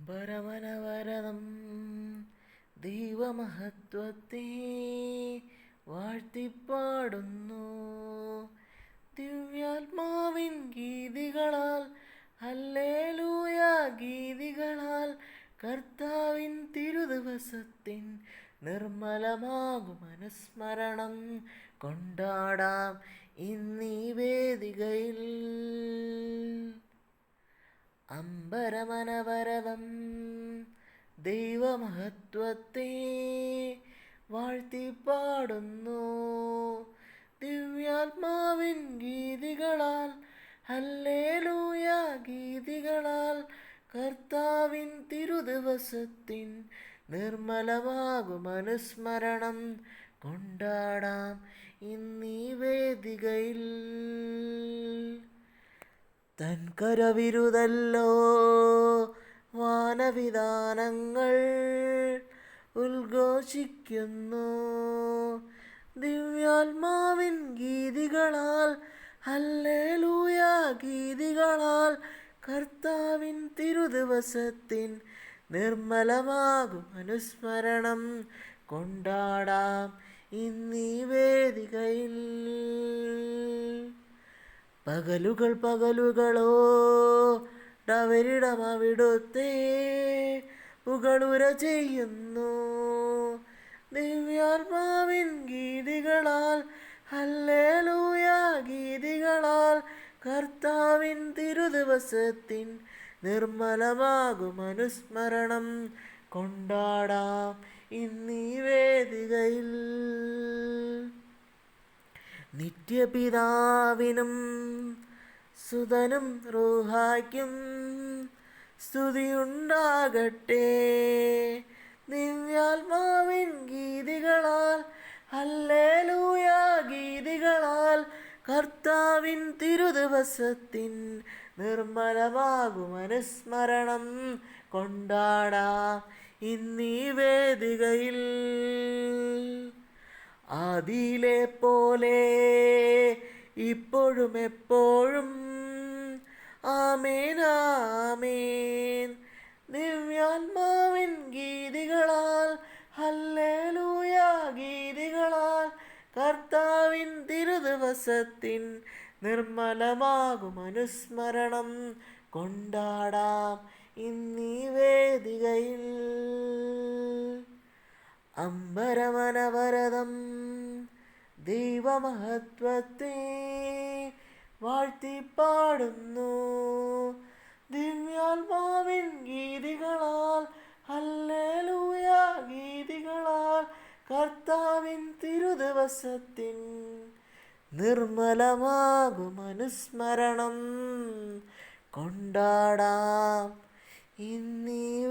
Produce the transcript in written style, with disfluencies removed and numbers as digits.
അമ്പരമനവരതം ദൈവമഹത്വത്തെ വാഴ്ത്തിപ്പാടുന്നു. ദിവ്യാത്മാവിൻ ഗീതികളാൽ hallelujah ഗീതികളാൽ കർത്താവിൻ തിരുദിവസത്തിൻ നിർമ്മലമാകും അനുസ്മരണം കൊണ്ടാടാം ഇന്നീ വേദികയിൽ. അമ്പരമനവരതം ദൈവമഹത്വത്തെ വാഴ്ത്തിപ്പാടുന്നു. ദിവ്യാത്മാവിൻ ഗീതികളാൽ ഹല്ലേലൂയ ഗീതികളാൽ കർത്താവിൻ തിരുദിവസത്തിൻ നിർമ്മലമാകും അനുസ്മരണം കൊണ്ടാടാം ഇന്നീ വേദികയിൽ. തൻ കരവിരുതല്ലോ വാനവിധാനങ്ങൾ ഉദ്ഘോഷിക്കുന്നു. ദിവ്യാത്മാവിൻ ഗീതികളാൽ ഹല്ലേലൂയ ഗീതികളാൽ കർത്താവിൻ തിരുദിവസത്തിൻ നിർമ്മലമാകും അനുസ്മരണം കൊണ്ടാടാം ഇന്നീ വേദികയിൽ. പകലുകളോ ഡവരിടമവിടുത്തെ പുകളുര ചെയ്യുന്നു. ദിവ്യാത്മാവിൻ ഗീതികളാൽ ഹല്ലേലൂയ ഗീതികളാൽ കർത്താവിൻ തിരുദിവസത്തിൻ നിർമ്മലമാകും അനുസ്മരണം കൊണ്ടാടാം ഇന്നീ വേദികയിൽ. നിത്യപിതാവിനും സുതനും റൂഹായ്ക്കും സ്തുതിയുണ്ടാകട്ടെ. ദിവ്യാത്മാവിൻ ഗീതികളാൽ ഹല്ലേലൂയ ഗീതികളാൽ കർത്താവിൻ തിരുദിവസത്തിൻ നിർമ്മലമാകും അനുസ്മരണം കൊണ്ടാടാം ഇന്നീ വേദികയിൽ. ആദിയിലെ പോലെ ഇപ്പോഴും എപ്പോഴും ആമേൻ ആമേൻ. ദിവ്യാത്മാവിൻ ഗീതികളാൽ ഹല്ലേലൂയ ഗീതികളാൽ കർത്താവിൻ തിരുദിവസത്തിൻ നിർമ്മലമാകും അനുസ്മരണം കൊണ്ടാടാം ഇന്നീ വേദികയിൽ. അമ്പരമനവരതം ദൈവമഹത്വത്തെ വാഴ്ത്തിപ്പാടുന്നു. ദിവ്യാത്മാവിൻ ഗീതികളാൽ ഹല്ലേലൂയ ഗീതികളാൽ കർത്താവിൻ തിരുദിവസത്തിൻ നിർമ്മലമാകും അനുസ്മരണം കൊണ്ടാടാം ഇന്നീ